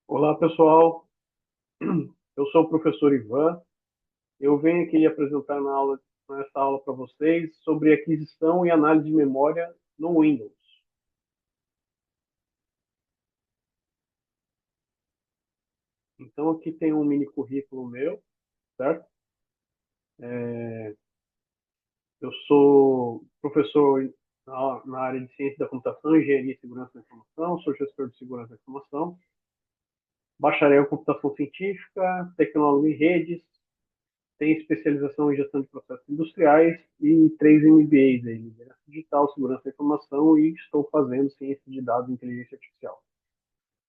Olá, pessoal. Eu sou o professor Ivan. Eu venho aqui apresentar nessa aula para vocês sobre aquisição e análise de memória no Windows. Então, aqui tem um mini currículo meu, certo? Eu sou professor na área de ciência da computação, engenharia e segurança da informação, sou gestor de segurança da informação, bacharel em computação científica, tecnólogo em redes, tem especialização em gestão de processos industriais e 3 MBAs aí, liderança digital, segurança da informação e estou fazendo ciência de dados e inteligência artificial.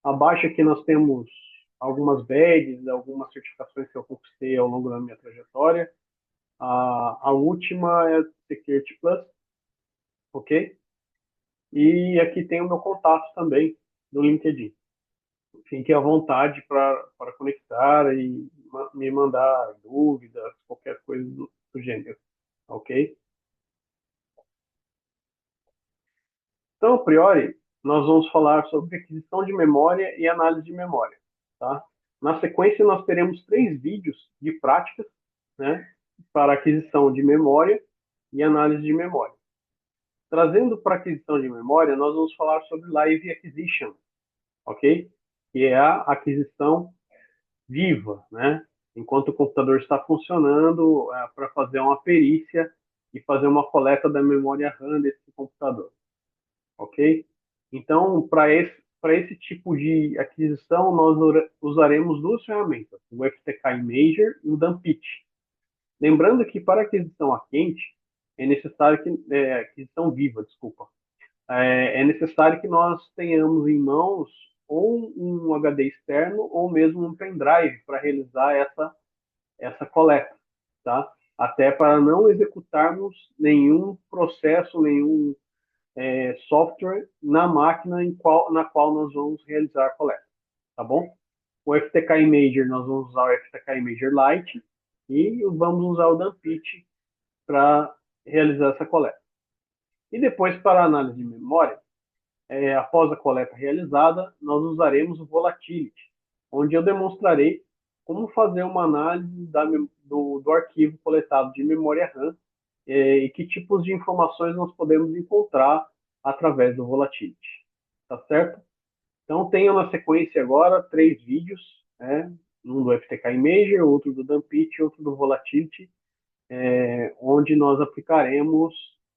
Abaixo aqui nós temos algumas badges, algumas certificações que eu conquistei ao longo da minha trajetória. A última é Security Plus, ok? E aqui tem o meu contato também do LinkedIn. Fique à vontade para conectar e me mandar dúvidas, qualquer coisa do gênero, ok? Então, a priori, nós vamos falar sobre aquisição de memória e análise de memória, tá? Na sequência, nós teremos 3 vídeos de práticas, né, para aquisição de memória e análise de memória. Trazendo para aquisição de memória, nós vamos falar sobre Live Acquisition, ok? Que é a aquisição viva, né? Enquanto o computador está funcionando, para fazer uma perícia e fazer uma coleta da memória RAM desse computador, ok? Então, para esse tipo de aquisição, nós usaremos 2 ferramentas, o FTK Imager e o Dumpit. Lembrando que para aquisição a quente, é necessário aquisição viva, desculpa, é necessário que nós tenhamos em mãos ou um HD externo ou mesmo um pendrive para realizar essa coleta, tá? Até para não executarmos nenhum processo, nenhum software na máquina na qual nós vamos realizar a coleta, tá bom? O FTK Imager, nós vamos usar o FTK Imager Lite e vamos usar o Dumpit para realizar essa coleta. E depois, para a análise de memória, após a coleta realizada, nós usaremos o Volatility, onde eu demonstrarei como fazer uma análise do arquivo coletado de memória RAM e que tipos de informações nós podemos encontrar através do Volatility. Tá certo? Então, tenho na sequência agora 3 vídeos, né? Um do FTK Imager, outro do Dumpit, outro do Volatility, onde nós aplicaremos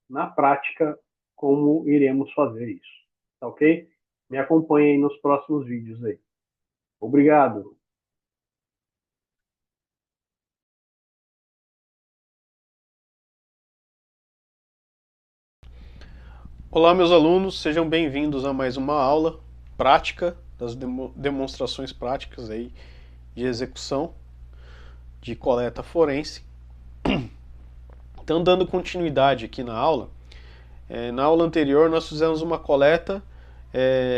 na prática como iremos fazer isso. Tá ok? Me acompanhe aí nos próximos vídeos aí. Obrigado. Olá, meus alunos, sejam bem-vindos a mais uma aula prática das demonstrações práticas aí de execução de coleta forense. Então, dando continuidade aqui na aula, na aula anterior nós fizemos uma coleta,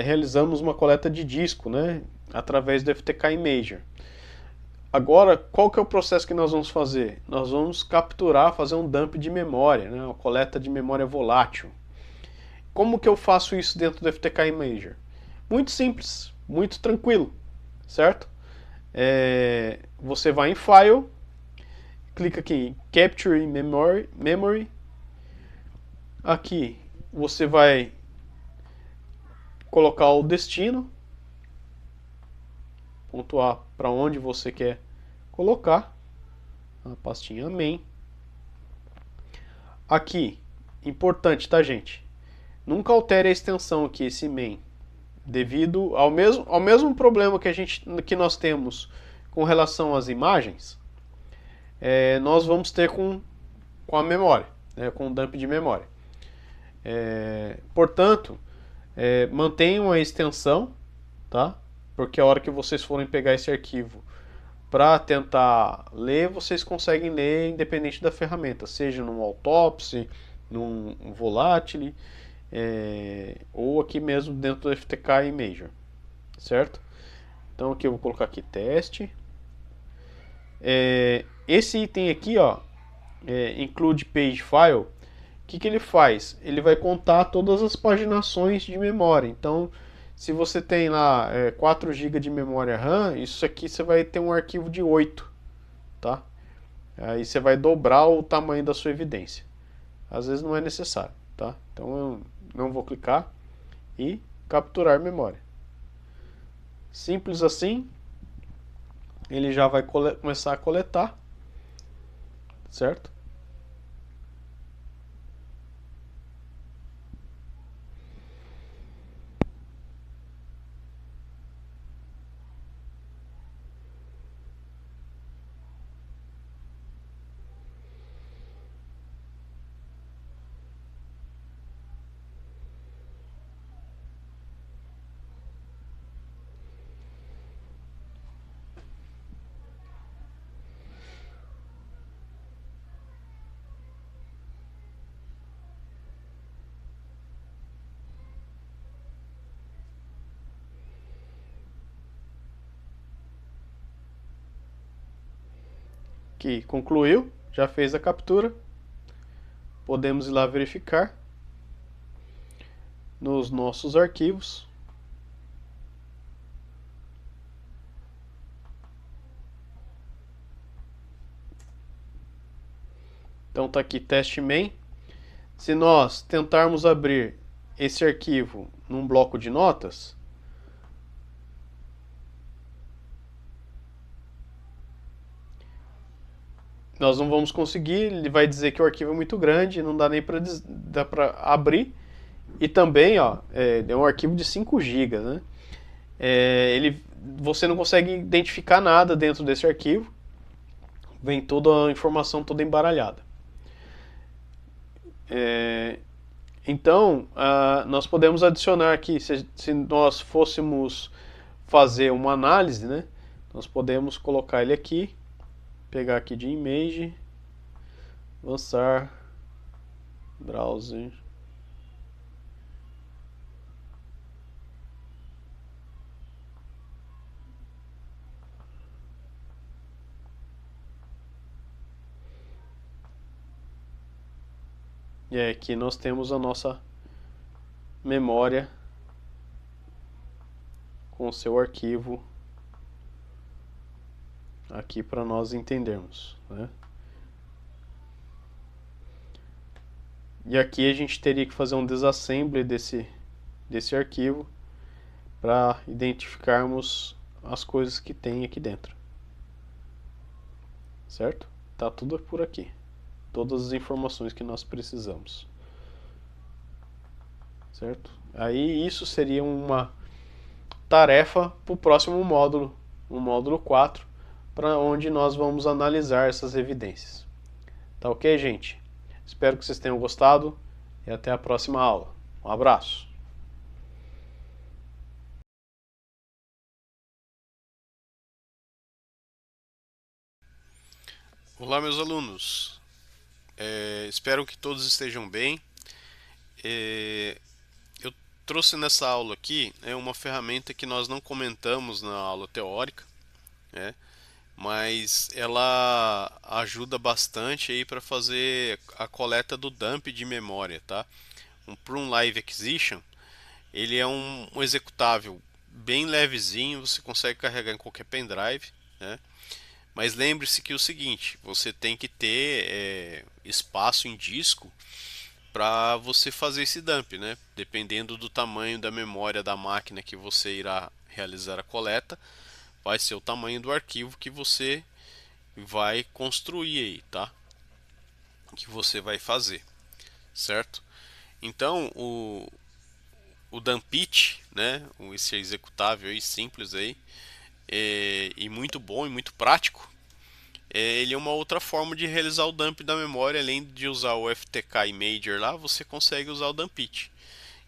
realizamos uma coleta de disco, né, através do FTK Imager. Agora, qual que é o processo que nós vamos fazer? Nós vamos capturar, fazer um dump de memória, né, uma coleta de memória volátil. Como que eu faço isso dentro do FTK Imager? Muito simples, muito tranquilo, certo? Você vai em File, clica aqui em Capture Memory. Aqui você vai colocar o destino, pontuar para onde você quer colocar, a pastinha main. Aqui, importante, tá, gente? Nunca altere a extensão aqui, esse main, devido ao mesmo problema que nós temos com relação às imagens, nós vamos ter com a memória, né, com o dump de memória. Portanto, mantenham a extensão, tá? Porque a hora que vocês forem pegar esse arquivo para tentar ler, vocês conseguem ler independente da ferramenta, seja num Autopsy, num Volatile, ou aqui mesmo dentro do FTK Imager, certo? Então aqui eu vou colocar aqui teste. Esse item aqui, ó, include page file. O que ele faz? Ele vai contar todas as paginações de memória. Então, Se você tem lá 4 GB de memória RAM, isso aqui você vai ter um arquivo de 8, tá? Aí você vai dobrar o tamanho da sua evidência. Às vezes não é necessário, tá? Então eu não vou clicar e capturar memória. Simples assim, ele já vai começar a coletar, certo? Que concluiu, já fez a captura. Podemos ir lá verificar nos nossos arquivos. Então está aqui teste main. Se nós tentarmos abrir esse arquivo num bloco de notas, nós não vamos conseguir. Ele vai dizer que o arquivo é muito grande, não dá nem para abrir. E também, ó, é um arquivo de 5 GB, né? Você não consegue identificar nada dentro desse arquivo. Vem toda a informação toda embaralhada. Então, nós podemos adicionar aqui, se nós fôssemos fazer uma análise, né? Nós podemos colocar ele aqui, pegar aqui de image, avançar, browser. E aqui nós temos a nossa memória com o seu arquivo aqui para nós entendermos, né? E aqui a gente teria que fazer um desassembly desse arquivo para identificarmos as coisas que tem aqui dentro, certo? Tá tudo por aqui, todas as informações que nós precisamos, certo? Aí isso seria uma tarefa para o próximo módulo, o módulo 4, para onde nós vamos analisar essas evidências. Tá ok, gente? Espero que vocês tenham gostado e até a próxima aula. Um abraço! Olá, meus alunos. Espero que todos estejam bem. Eu trouxe nessa aula aqui uma ferramenta que nós não comentamos na aula teórica, né? Mas ela ajuda bastante aí para fazer a coleta do dump de memória, tá? Para um Live Acquisition, ele é um executável bem levezinho, você consegue carregar em qualquer pendrive, né? Mas lembre-se que é o seguinte, você tem que ter espaço em disco para você fazer esse dump, né? Dependendo do tamanho da memória da máquina que você irá realizar a coleta, vai ser o tamanho do arquivo que você vai construir aí, tá? Que você vai fazer, certo? Então o Dumpit, né? Esse executável aí simples aí e muito bom e muito prático. Ele é uma outra forma de realizar o dump da memória, além de usar o FTK Imager lá, você consegue usar o Dumpit.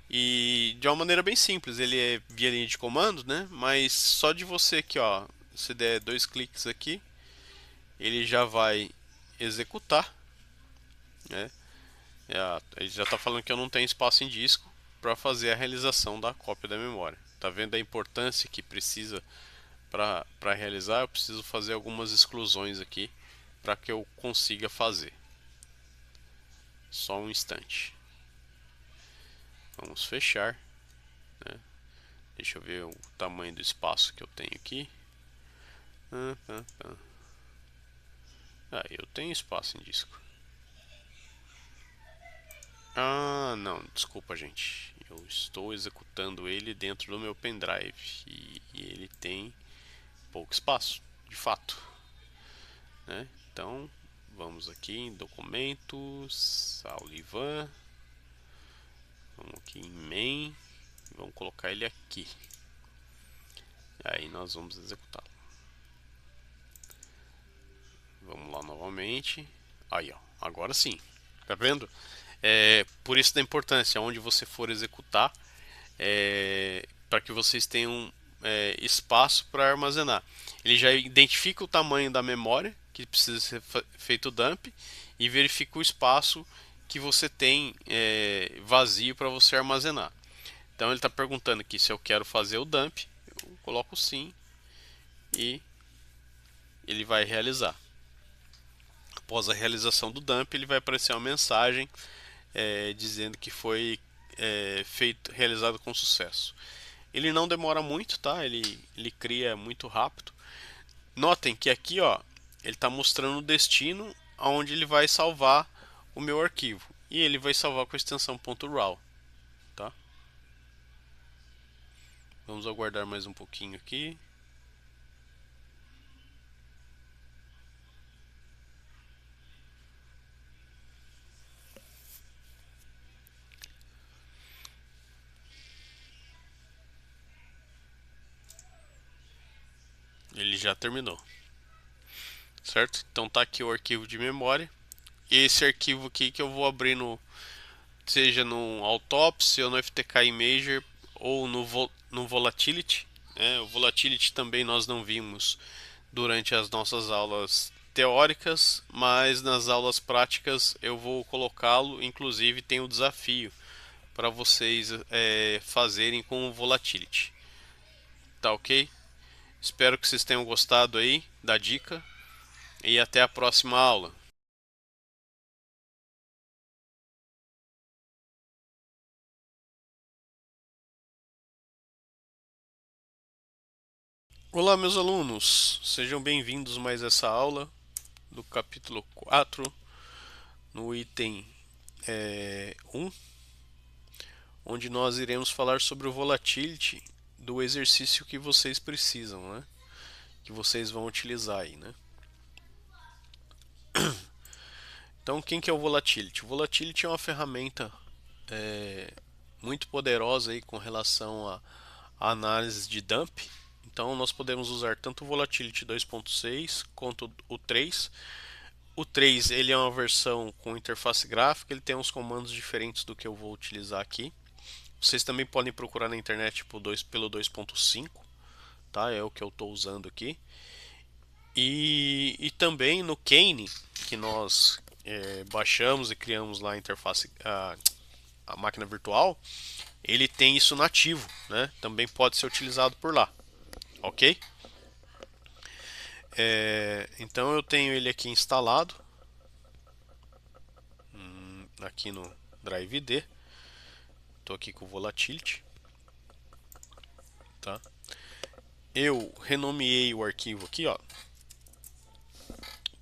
E de uma maneira bem simples, ele é via linha de comando, né? Mas só de você aqui, ó, se der 2 cliques aqui, ele já vai executar, né? Ele já está falando que eu não tenho espaço em disco para fazer a realização da cópia da memória. Tá vendo a importância que precisa para realizar? Eu preciso fazer algumas exclusões aqui para que eu consiga fazer. Só um instante. Vamos fechar, né? Deixa eu ver o tamanho do espaço que eu tenho aqui. Eu tenho espaço em disco. Não, desculpa, gente. Eu estou executando ele dentro do meu pendrive e ele tem pouco espaço, de fato, né? Então, vamos aqui em documentos, Saulivan, vamos aqui em main, vamos colocar ele aqui. Aí nós vamos executá-lo. Vamos lá novamente. Aí, ó, agora sim. Tá vendo? Por isso da importância, onde você for executar, para que vocês tenham espaço para armazenar. Ele já identifica o tamanho da memória que precisa ser feito o dump e verifica o espaço que você tem vazio para você armazenar. Então ele está perguntando aqui se eu quero fazer o dump, eu coloco sim e ele vai realizar. Após a realização do dump, ele vai aparecer uma mensagem dizendo que foi realizado com sucesso. Ele não demora muito, tá? Ele cria muito rápido. Notem que aqui, ó, ele está mostrando o destino aonde ele vai salvar o meu arquivo e ele vai salvar com a extensão .raw, tá? Vamos aguardar mais um pouquinho aqui. Ele já terminou, certo? Então tá aqui o arquivo de memória. Esse arquivo aqui que eu vou abrir seja no Autopsy ou no FTK Imager ou no Volatility. O Volatility também nós não vimos durante as nossas aulas teóricas, mas nas aulas práticas eu vou colocá-lo. Inclusive tem o desafio para vocês fazerem com o Volatility. Tá ok? Espero que vocês tenham gostado aí da dica e até a próxima aula. Olá, meus alunos, sejam bem-vindos a mais essa aula do capítulo 4, no item 1, onde nós iremos falar sobre o volatility do exercício que vocês precisam, né? Que vocês vão utilizar aí, né? Então, quem que é o volatility? O volatility é uma ferramenta muito poderosa aí com relação à análise de dump. Então, nós podemos usar tanto o volatility 2.6 quanto o 3. O 3 ele é uma versão com interface gráfica, ele tem uns comandos diferentes do que eu vou utilizar aqui. Vocês também podem procurar na internet pelo 2.5, tá? É o que eu estou usando aqui. E também no Kane, que nós baixamos e criamos lá a interface, a máquina virtual, ele tem isso nativo, né? Também pode ser utilizado por lá, ok? Então eu tenho ele aqui instalado, aqui no Drive D. Estou aqui com o Volatility, tá? Eu renomeei o arquivo aqui, ó,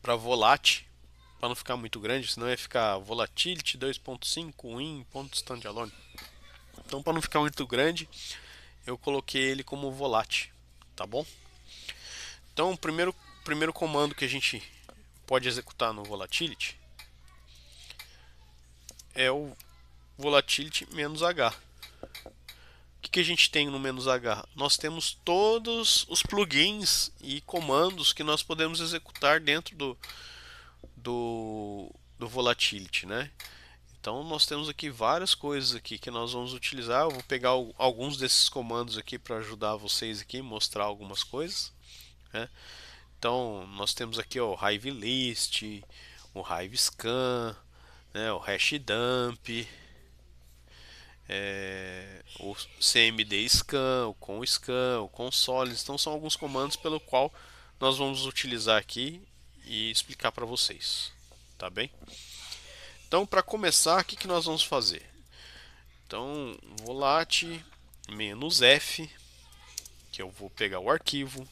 para Volat, para não ficar muito grande, senão ia ficar Volatility 2.5 win.standalone. Então, para não ficar muito grande, eu coloquei ele como Volat, tá bom? Então, o primeiro comando que a gente pode executar no Volatility é o Volatility "-h". O que a gente tem no "-h"? Nós temos todos os plugins e comandos que nós podemos executar dentro do Volatility, né? Então nós temos aqui várias coisas aqui que nós vamos utilizar. Eu vou pegar alguns desses comandos aqui para ajudar vocês aqui, mostrar algumas coisas, né? Então nós temos aqui ó, o Hive List, o Hive Scan, né, o Hash Dump, o CMD Scan, o Com Scan, o Console. Então são alguns comandos pelo qual nós vamos utilizar aqui e explicar para vocês, tá bem? Então, para começar, o que nós vamos fazer? Então, volat -f que eu vou pegar o arquivo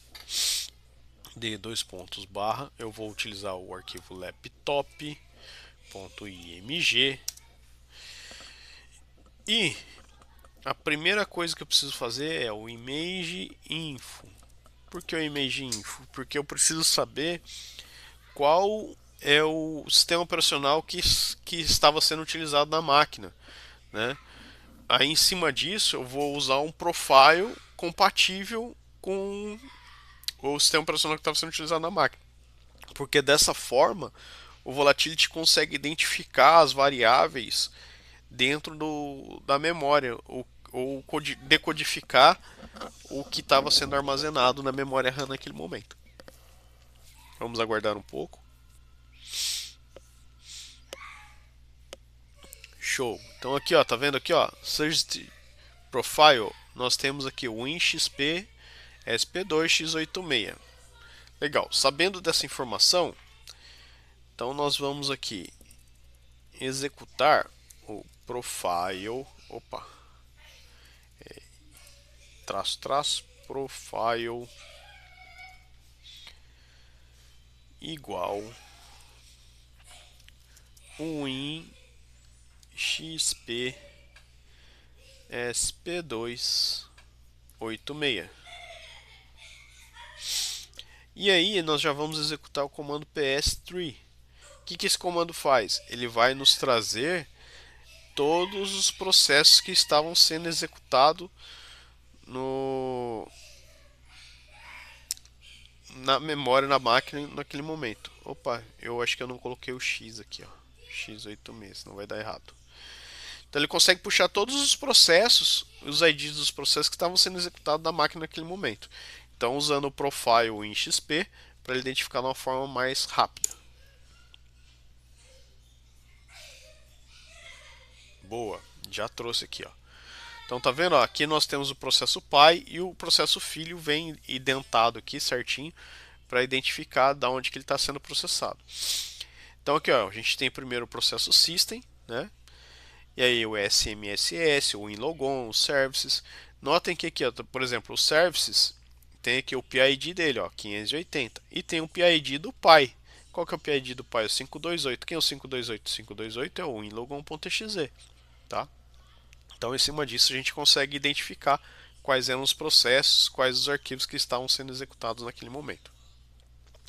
de dois pontos barra, eu vou utilizar o arquivo laptop.img e a primeira coisa que eu preciso fazer é o image info. Por que o image info? Porque eu preciso saber qual é o sistema operacional que estava sendo utilizado na máquina, né? Aí em cima disso eu vou usar um profile compatível com o sistema operacional que estava sendo utilizado na máquina, porque dessa forma o Volatility consegue identificar as variáveis dentro da memória, ou decodificar o que estava sendo armazenado na memória RAM naquele momento. Vamos aguardar um pouco. Show. Então aqui, ó, tá vendo aqui, ó, Search Profile, nós temos aqui o WinXP SP2X86. Legal. Sabendo dessa informação, então nós vamos aqui executar o profile, opa, profile igual WinXP SP286. E aí nós já vamos executar o comando ps3. O que esse comando faz? Ele vai nos trazer todos os processos que estavam sendo executados na memória, na máquina, naquele momento. Opa, eu acho que eu não coloquei o X aqui, ó. X86, não vai dar errado. Então ele consegue puxar todos os processos, os IDs dos processos que estavam sendo executados na máquina naquele momento. Então usando o profile em XP para identificar de uma forma mais rápida. Boa, já trouxe aqui, ó. Então tá vendo, ó, aqui nós temos o processo pai e o processo filho vem identado aqui certinho para identificar da onde que ele está sendo processado. Então aqui, ó, a gente tem primeiro o processo system, né? E aí o SMSS, o WinLogon, os services. Notem que aqui, ó, por exemplo, os services tem aqui o PID dele, ó, 580, e tem o PID do pai. Qual que é o PID do pai? O 528. Quem é o 528? O 528 é o WinLogon.exe, tá? Então, em cima disso, a gente consegue identificar quais eram os processos, quais os arquivos que estavam sendo executados naquele momento.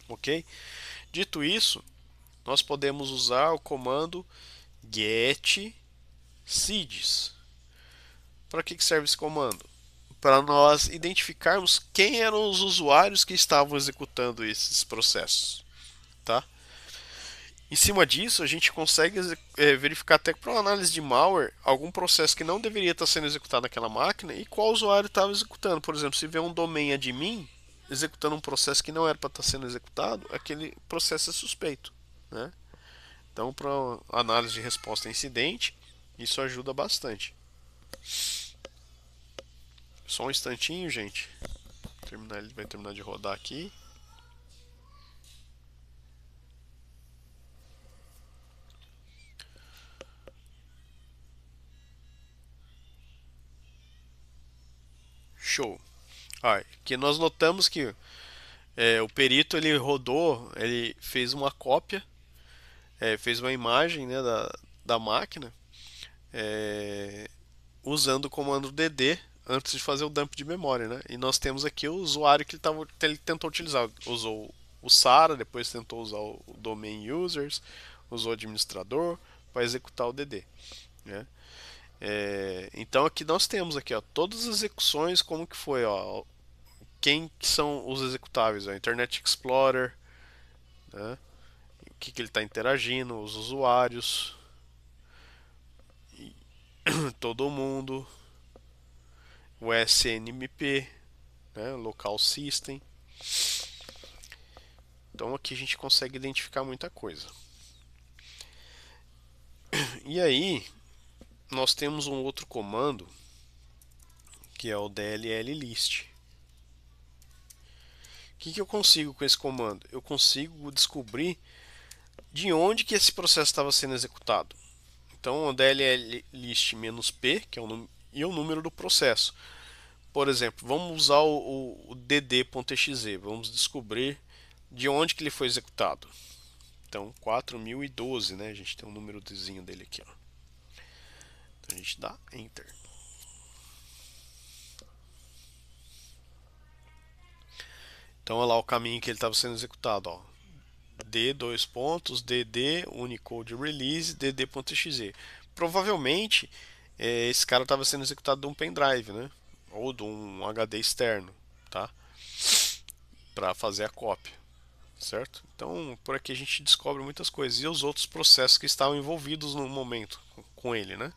Ok? Dito isso, nós podemos usar o comando get seeds. Para que serve esse comando? Para nós identificarmos quem eram os usuários que estavam executando esses processos, tá? Em cima disso, a gente consegue verificar até para uma análise de malware algum processo que não deveria estar sendo executado naquela máquina e qual usuário estava executando. Por exemplo, se vê um domain admin executando um processo que não era para estar sendo executado, aquele processo é suspeito, né? Então, para análise de resposta a incidente, isso ajuda bastante. Só um instantinho, gente. Ele vai terminar de rodar aqui. Show. Aqui nós notamos que o perito ele rodou, ele fez uma cópia, fez uma imagem, né, da máquina, usando o comando dd antes de fazer o dump de memória, né? E nós temos aqui o usuário que ele tentou utilizar, usou o SARA, depois tentou usar o domain users, usou o administrador para executar o dd, né? Então aqui nós temos aqui, ó, todas as execuções, como que foi, ó, quem que são os executáveis, ó, Internet Explorer, né? O que ele está interagindo, os usuários, todo mundo, o SNMP, né, Local System. Então aqui a gente consegue identificar muita coisa. E aí nós temos um outro comando que é o DLL list. O que eu consigo com esse comando? Eu consigo descobrir de onde que esse processo estava sendo executado. Então o DLL list -p, que é o número do processo. por exemplo, vamos usar o dd.exe, vamos descobrir de onde que ele foi executado. Então, 4012, né? A gente tem um númerozinho dele aqui, ó. Então a gente dá Enter. Então, olha lá o caminho que ele estava sendo executado, ó. D, dois pontos, dd, Unicode Release, dd.exe. Provavelmente, esse cara estava sendo executado de um pendrive, né? Ou de um HD externo, tá? Para fazer a cópia, certo? Então, por aqui a gente descobre muitas coisas. E os outros processos que estavam envolvidos no momento com ele, né?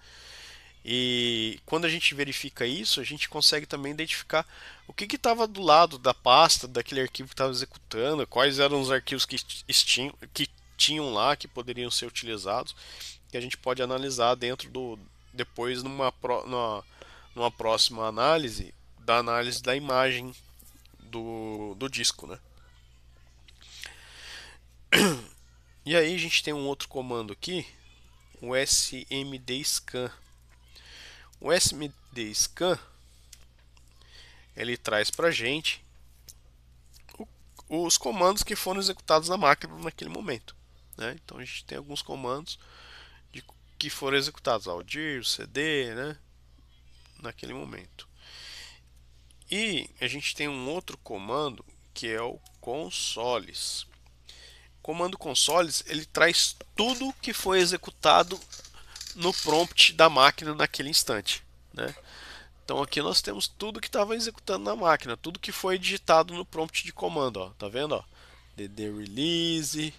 E quando a gente verifica isso, a gente consegue também identificar o que estava do lado da pasta, daquele arquivo que estava executando, quais eram os arquivos que tinham lá, que poderiam ser utilizados, que a gente pode analisar dentro do. Depois, numa próxima análise, da análise da imagem do disco, né? E aí a gente tem um outro comando aqui, o smdscan. O smdscan ele traz para a gente os comandos que foram executados na máquina naquele momento, né? Então a gente tem alguns comandos que foram executados, o dir, o cd, né? Naquele momento. E a gente tem um outro comando que é o consoles. O comando consoles ele traz tudo que foi executado no prompt da máquina naquele instante, né? Então aqui nós temos tudo que estava executando na máquina, tudo que foi digitado no prompt de comando, ó. Tá vendo, ó? dd release,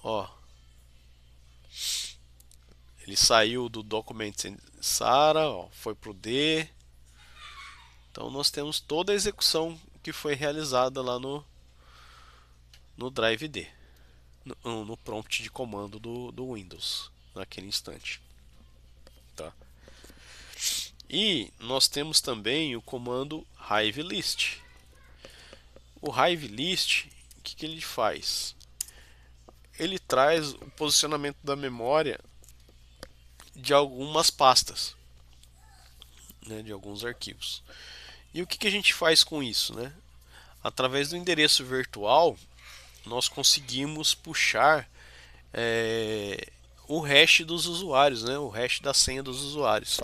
ó. Ele saiu do documents Sara, ó, foi pro D. Então nós temos toda a execução que foi realizada lá no drive D, no prompt de comando do Windows naquele instante, tá? E nós temos também o comando hive list. O hive list, o que ele faz? Ele traz o posicionamento da memória de algumas pastas, né, de alguns arquivos. E o que a gente faz com isso, né? Através do endereço virtual, nós conseguimos puxar o hash dos usuários, né? O hash da senha dos usuários.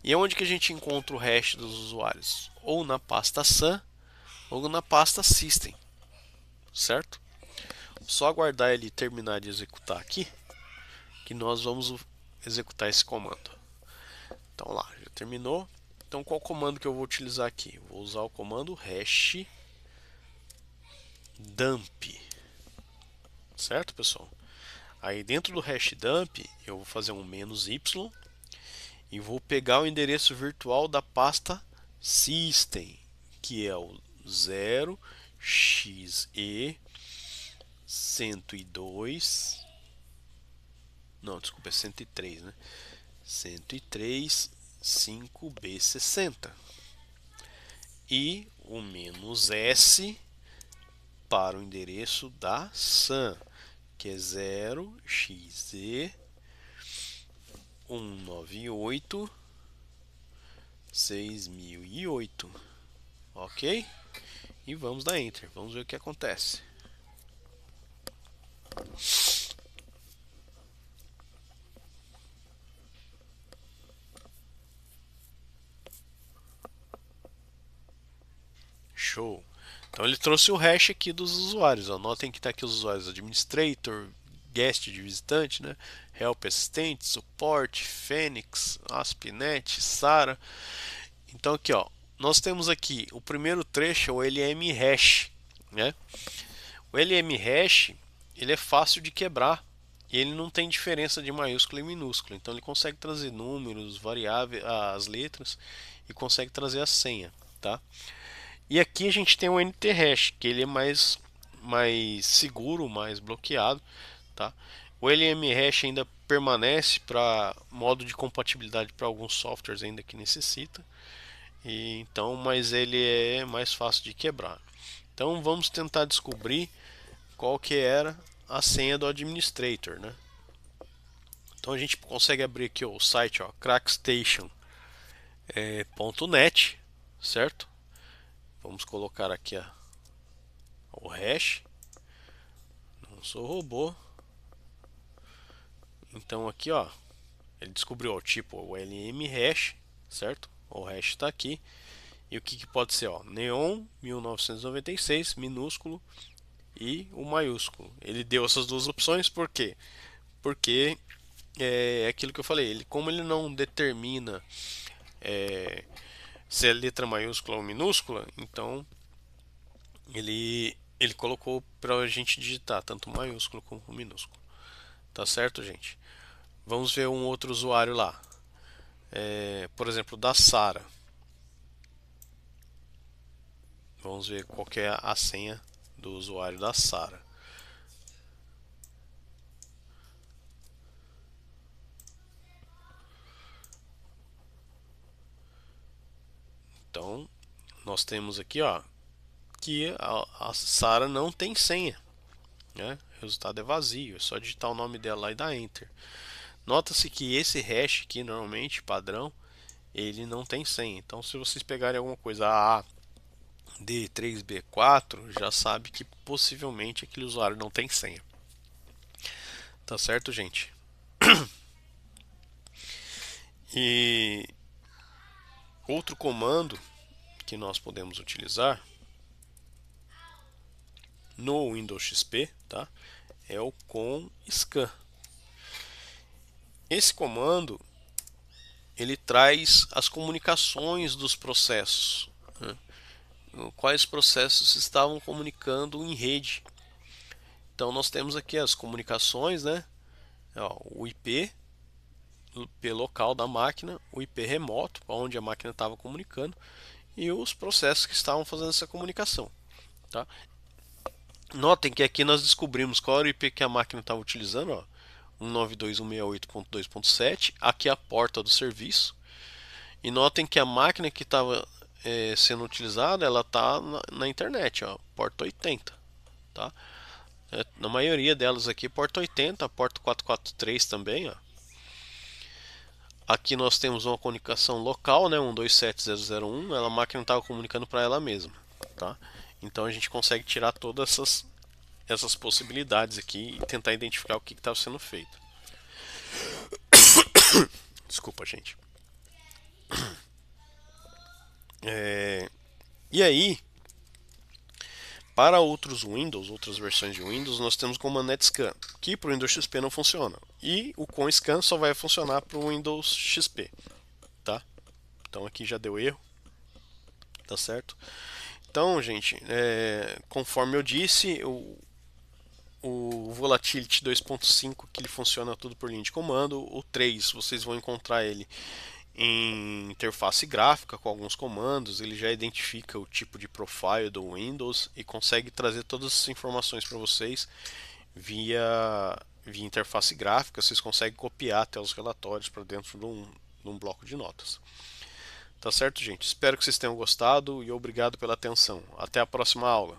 E onde que a gente encontra o hash dos usuários? Ou na pasta SAM ou na pasta System, certo? Só aguardar ele terminar de executar aqui, que nós vamos executar esse comando. Então lá, já terminou. Então qual comando que eu vou utilizar aqui? Vou usar o comando hash dump, certo, pessoal? Aí dentro do hash dump eu vou fazer um "-y" e vou pegar o endereço virtual da pasta system, que é o 0xe 102, não, desculpa, é 103, né? 103 5b60 e o "-s" para o endereço da SAM, que é 0xe 198 6008, ok? E vamos dar Enter, vamos ver o que acontece. Show! Então ele trouxe o hash aqui dos usuários. Ó. Notem que está aqui os usuários administrator, guest de visitante, né? Help assistente, suporte, Phoenix, ASP.NET, Sara. Então aqui, ó, nós temos aqui o primeiro trecho é o LM hash, né? O LM hash ele é fácil de quebrar e ele não tem diferença de maiúsculo e minúsculo. Então ele consegue trazer números, variáveis, as letras e consegue trazer a senha, tá? E aqui a gente tem o NT-hash, que ele é mais seguro, mais bloqueado, tá? O LM-hash ainda permanece para modo de compatibilidade para alguns softwares ainda que necessita. E então, mas ele é mais fácil de quebrar. Então vamos tentar descobrir qual que era a senha do administrator, né? Então a gente consegue abrir aqui ó, o site ó, CrackStation. .net, certo? Vamos colocar aqui o hash. Não sou robô. Então aqui, ó, ele descobriu o tipo o LM hash, certo? O hash está aqui. E o que pode ser, ó, Neon 1996 minúsculo e o maiúsculo. Ele deu essas duas opções, por quê? Porque é aquilo que eu falei, como ele não determina se é letra maiúscula ou minúscula, então ele colocou para a gente digitar tanto maiúsculo como minúsculo. Tá certo, gente? Vamos ver um outro usuário lá. Por exemplo, da Sara. Vamos ver qual que é a senha do usuário da Sara. Então, nós temos aqui, ó, que a Sara não tem senha, né? O resultado é vazio, é só digitar o nome dela lá e dar Enter. Nota-se que esse hash aqui, normalmente, padrão, ele não tem senha. Então, se vocês pegarem alguma coisa AAD3B4, já sabe que possivelmente aquele usuário não tem senha. Tá certo, gente? E outro comando que nós podemos utilizar no Windows XP, tá? É o com-scan. Esse comando ele traz as comunicações dos processos, né? Quais processos estavam comunicando em rede. Então nós temos aqui as comunicações, né? Ó, o IP local da máquina, o IP remoto, onde a máquina estava comunicando, e os processos que estavam fazendo essa comunicação. Tá? Notem que aqui nós descobrimos qual era o IP que a máquina estava utilizando, ó, 192.168.2.7, aqui é a porta do serviço. E notem que a máquina que estava sendo utilizada, ela está na internet, ó, porta 80. Tá? Na maioria delas aqui, porta 80, porta 443 também. Ó. Aqui nós temos uma comunicação local, né, 127.0.0.1, a máquina estava comunicando para ela mesma. Tá? Então a gente consegue tirar todas essas possibilidades aqui e tentar identificar o que estava sendo feito. Desculpa, gente. E aí, para outros Windows, outras versões de Windows, nós temos o comando netscan, que para o Windows XP não funciona. E o com-scan só vai funcionar para o Windows XP. Tá? Então aqui já deu erro. Tá certo? Então, gente, conforme eu disse, o Volatility 2.5 que ele funciona tudo por linha de comando. O 3 vocês vão encontrar ele em interface gráfica com alguns comandos. Ele já identifica o tipo de profile do Windows e consegue trazer todas as informações para vocês via interface gráfica. Vocês conseguem copiar até os relatórios para dentro de um bloco de notas. Tá certo, gente? Espero que vocês tenham gostado e obrigado pela atenção. Até a próxima aula.